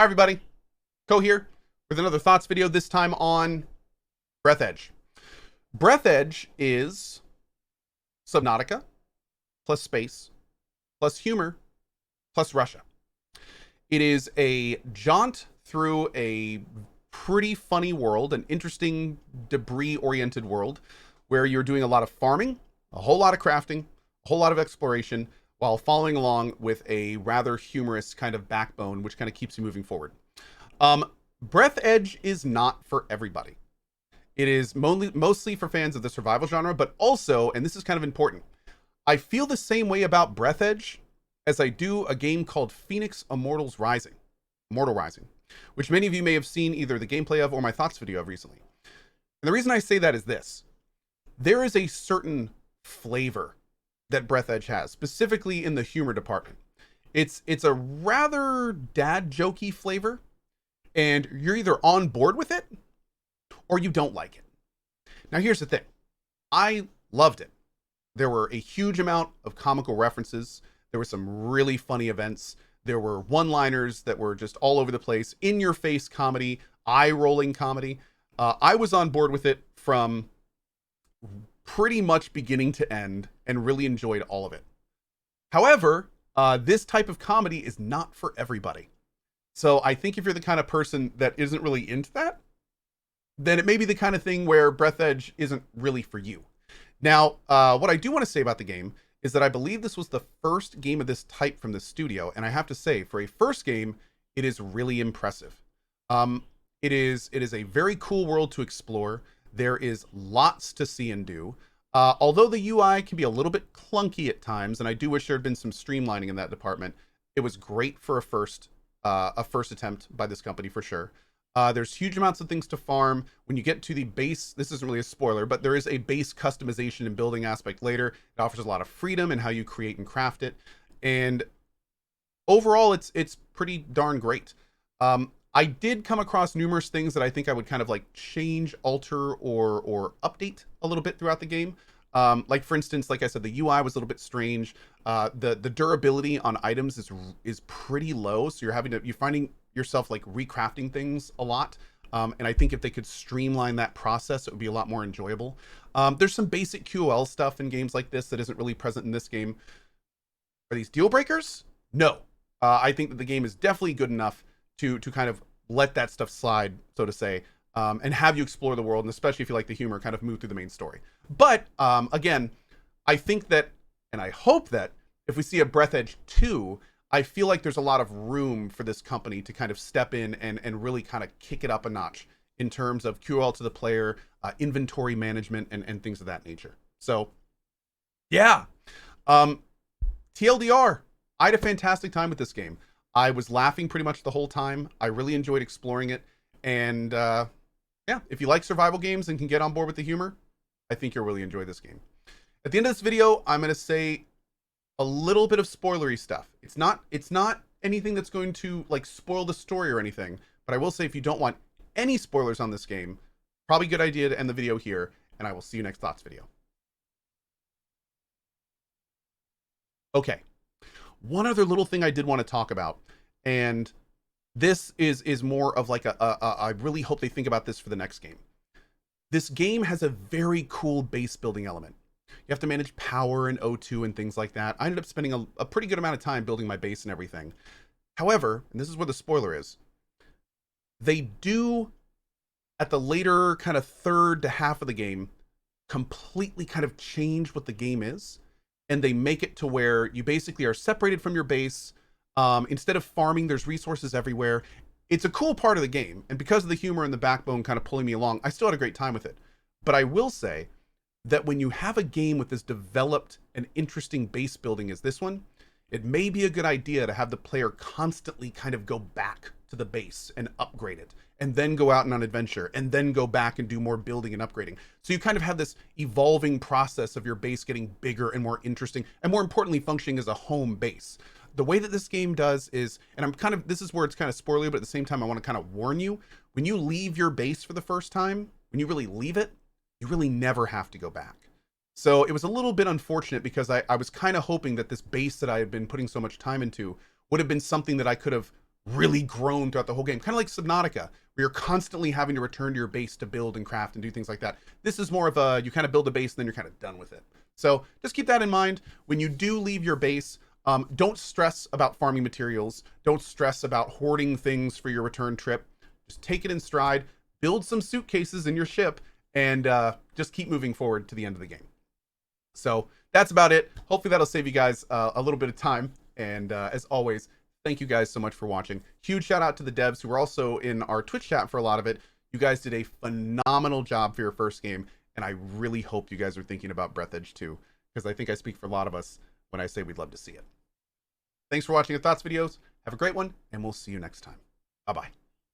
Hi everybody, Cohh here with another thoughts video, this time on Breathedge. Breathedge is Subnautica plus space plus humor plus Russia. It is a jaunt through a pretty funny world, an interesting debris-oriented world where you're doing a lot of farming, a whole lot of crafting, a whole lot of exploration, while following along with a rather humorous kind of backbone, which kind of keeps you moving forward. Breathedge is not for everybody. It is mostly for fans of the survival genre, but also, and this is kind of important, I feel the same way about Breathedge as I do a game called Phoenix Immortal Rising, which many of you may have seen either the gameplay of or my thoughts video of recently. And the reason I say that is this. There is a certain flavor that Breathedge has, specifically in the humor department. It's a rather dad jokey flavor, and you're either on board with it or you don't like it. Now here's the thing. I loved it. There were a huge amount of comical references. There were some really funny events. There were one-liners that were just all over the place, in-your-face comedy, eye-rolling comedy. I was on board with it from pretty much beginning to end and really enjoyed all of it. However, this type of comedy is not for everybody. So I think if you're the kind of person that isn't really into that, then it may be the kind of thing where Breathedge isn't really for you. Now, what I do want to say about the game is that I believe this was the first game of this type from the studio, and I have to say, for a first game, it is really impressive. It is a very cool world to explore. There is lots to see and do. Although the UI can be a little bit clunky at times, and I do wish there had been some streamlining in that department, it was great for a first attempt by this company for sure. There's huge amounts of things to farm. When you get to the base, this isn't really a spoiler, but there is a base customization and building aspect later. It offers a lot of freedom in how you create and craft it. And overall, it's pretty darn great. I did come across numerous things that I think I would kind of like change, alter, or update a little bit throughout the game. Like for instance, like I said, the UI was a little bit strange. The durability on items is pretty low, so you're finding yourself like recrafting things a lot. And I think if they could streamline that process, it would be a lot more enjoyable. There's some basic QOL stuff in games like this that isn't really present in this game. Are these deal breakers? No. I think that the game is definitely good enough to kind of let that stuff slide, so to say, and have you explore the world, and especially if you like the humor, kind of move through the main story. But again, I think that, and I hope that, if we see a Breathedge 2, I feel like there's a lot of room for this company to kind of step in and really kind of kick it up a notch in terms of QOL to the player, inventory management, and things of that nature. So, yeah. TLDR, I had a fantastic time with this game. I was laughing pretty much the whole time. I really enjoyed exploring it. And yeah, if you like survival games and can get on board with the humor, I think you'll really enjoy this game. At the end of this video, I'm going to say a little bit of spoilery stuff. It's not anything that's going to like spoil the story or anything, but I will say if you don't want any spoilers on this game, probably a good idea to end the video here, and I will see you next thoughts video. Okay. One other little thing I did want to talk about, and this is more of like I really hope they think about this for the next game. This game has a very cool base building element. You have to manage power and O2 and things like that. I ended up spending a pretty good amount of time building my base and everything. However, and this is where the spoiler is, they do, at the later kind of third to half of the game, completely kind of change what the game is. And they make it to where you basically are separated from your base. Instead of farming, there's resources everywhere. It's a cool part of the game. And because of the humor and the backbone kind of pulling me along, I still had a great time with it. But I will say that when you have a game with as developed and interesting base building as this one, it may be a good idea to have the player constantly kind of go back to the base and upgrade it, and then go out on an adventure, and then go back and do more building and upgrading. So you kind of have this evolving process of your base getting bigger and more interesting, and more importantly, functioning as a home base. The way that this game does is, and this is where it's kind of spoilery, but at the same time, I want to kind of warn you, when you leave your base for the first time, when you really leave it, you really never have to go back. So it was a little bit unfortunate because I was kind of hoping that this base that I had been putting so much time into would have been something that I could have really grown throughout the whole game, kind of like Subnautica, where you're constantly having to return to your base to build and craft and do things like that. This is more of a, you kind of build a base and then you're kind of done with it. So just keep that in mind. When you do leave your base, don't stress about farming materials. Don't stress about hoarding things for your return trip. Just take it in stride, build some suitcases in your ship, and just keep moving forward to the end of the game. So that's about it. Hopefully that'll save you guys a little bit of time. And as always, thank you guys so much for watching. Huge shout out to the devs who were also in our Twitch chat for a lot of it. You guys did a phenomenal job for your first game, and I really hope you guys are thinking about Breathedge too, because I think I speak for a lot of us when I say we'd love to see it. Thanks for watching the Thoughts videos. Have a great one, and we'll see you next time. Bye-bye.